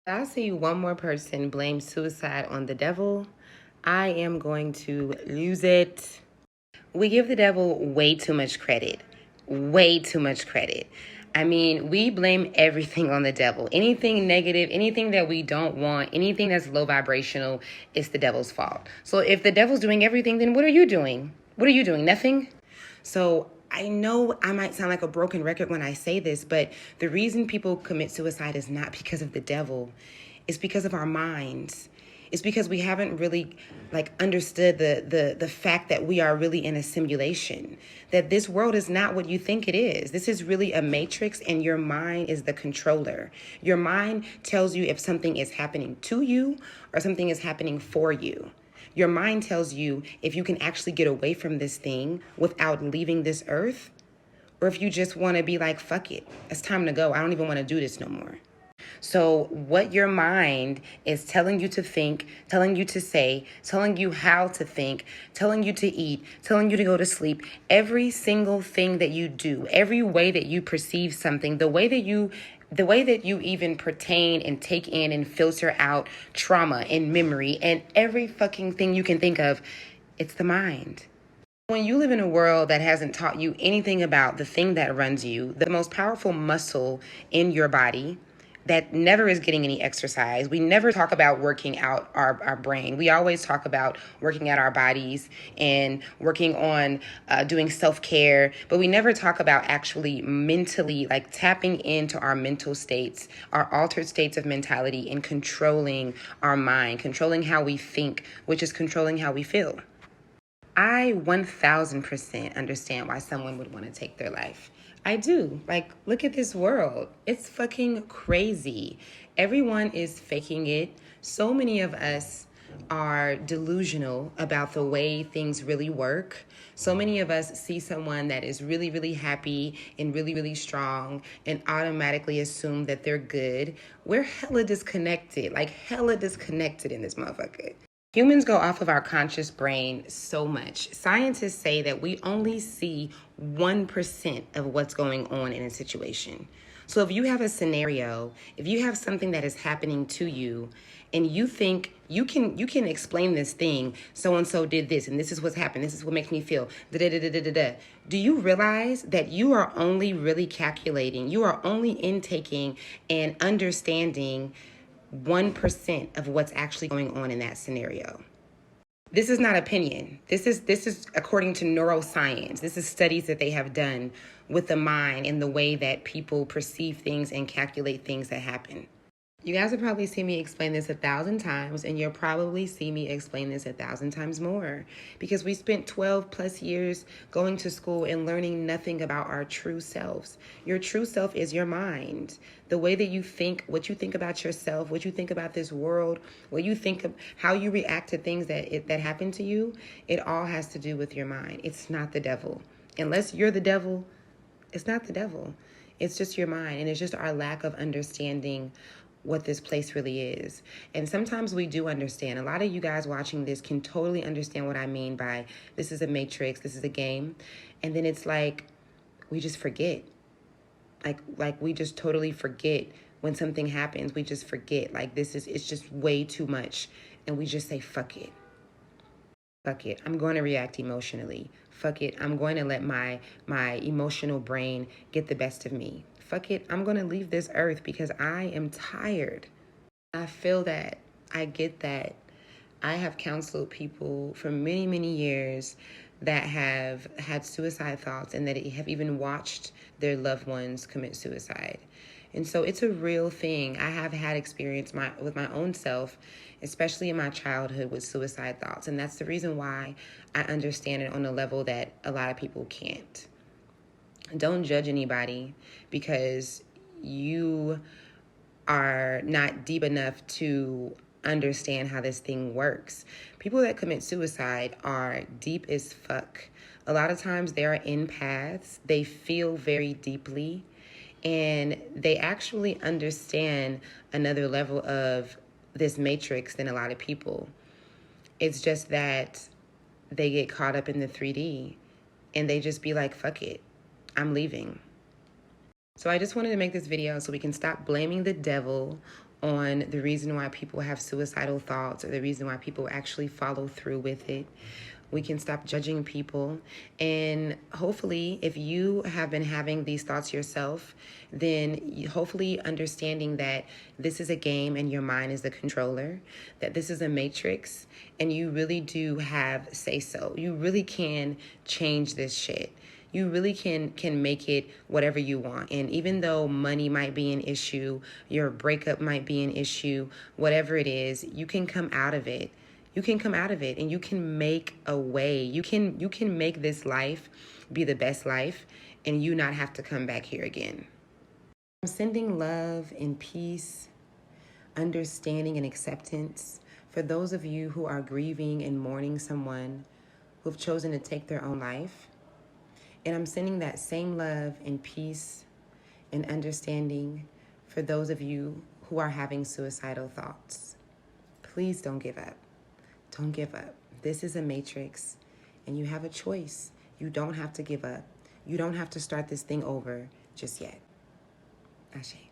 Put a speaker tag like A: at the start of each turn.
A: I see one more person blame suicide on the devil, I am going to lose it. We give the devil way too much credit. Way too much credit. I mean, we blame everything on the devil. Anything negative, anything that we don't want, anything that's low vibrational, it's the devil's fault. So if the devil's doing everything, then what are you doing? What are you doing? Nothing? So I know I might sound like a broken record when I say this, but the reason people commit suicide is not because of the devil. It's because of our minds. It's because we haven't really understood the fact that we are really in a simulation, that this world is not what you think it is. This is really a matrix, and your mind is the controller. Your mind tells you if something is happening to you or something is happening for you. Your mind tells you if you can actually get away from this thing without leaving this earth, or if you just want to be like, fuck it, it's time to go. I don't even want to do this no more. So what your mind is telling you to think, telling you to say, telling you how to think, telling you to eat, telling you to go to sleep, every single thing that you do, every way that you perceive something, the way that you even pertain and take in and filter out trauma and memory and every fucking thing you can think of, it's the mind. When you live in a world that hasn't taught you anything about the thing that runs you, the most powerful muscle in your body that never is getting any exercise. We never talk about working out our brain. We always talk about working out our bodies and working on doing self-care, but we never talk about actually mentally, like tapping into our mental states, our altered states of mentality, and controlling our mind, controlling how we think, which is controlling how we feel. I 1000% understand why someone would want to take their life. I do. Like, look at this world. It's fucking crazy. Everyone is faking it. So many of us are delusional about the way things really work. So many of us see someone that is really, really happy and really, really strong and automatically assume that they're good. We're hella disconnected, like hella disconnected in this motherfucker. Humans go off of our conscious brain so much. Scientists say that we only see 1% of what's going on in a situation. So if you have a scenario, if you have something that is happening to you and you think you can explain this thing, so and so did this and this is what's happened, this is what makes me feel da da da da da da. Do you realize that you are only really calculating, you are only intaking and understanding 1% of what's actually going on in that scenario? This is not opinion. This is according to neuroscience. This is studies that they have done with the mind and the way that people perceive things and calculate things that happen. You guys have probably seen me explain this 1,000 times, and you'll probably see me explain this 1,000 times more, because we spent 12 plus years going to school and learning nothing about our true selves. Your true self is your mind. The way that you think, what you think about yourself, what you think about this world, what you think of, how you react to things that happen to you, it all has to do with your mind. It's not the devil. Unless you're the devil, it's not the devil. It's just your mind, and it's just our lack of understanding what this place really is. And sometimes we do understand. A lot of you guys watching this can totally understand what I mean by this is a matrix, this is a game. And then it's like we just forget. Like we just totally forget when something happens. We just forget. Like it's just way too much. And we just say, fuck it. Fuck it. I'm going to react emotionally. Fuck it. I'm going to let my emotional brain get the best of me. Fuck it. I'm going to leave this earth because I am tired. I feel that. I get that. I have counseled people for many, many years that have had suicide thoughts and that have even watched their loved ones commit suicide. And so it's a real thing. I have had experience with my own self, especially in my childhood, with suicide thoughts. And that's the reason why I understand it on a level that a lot of people can't. Don't judge anybody because you are not deep enough to understand how this thing works. People that commit suicide are deep as fuck. A lot of times they are empaths. They feel very deeply, and they actually understand another level of this matrix than a lot of people. It's just that they get caught up in the 3D and they just be like, fuck it, I'm leaving. So I just wanted to make this video so we can stop blaming the devil on the reason why people have suicidal thoughts or the reason why people actually follow through with it. We can stop judging people. And hopefully, if you have been having these thoughts yourself, then hopefully understanding that this is a game and your mind is the controller, that this is a matrix, and you really do have say so. You really can change this shit. You really can make it whatever you want. And even though money might be an issue, your breakup might be an issue, whatever it is, you can come out of it. You can come out of it and you can make a way. You can make this life be the best life and you not have to come back here again. I'm sending love and peace, understanding and acceptance for those of you who are grieving and mourning someone who've chosen to take their own life. And I'm sending that same love and peace and understanding for those of you who are having suicidal thoughts. Please don't give up. Don't give up. This is a matrix and you have a choice. You don't have to give up. You don't have to start this thing over just yet. Ashe.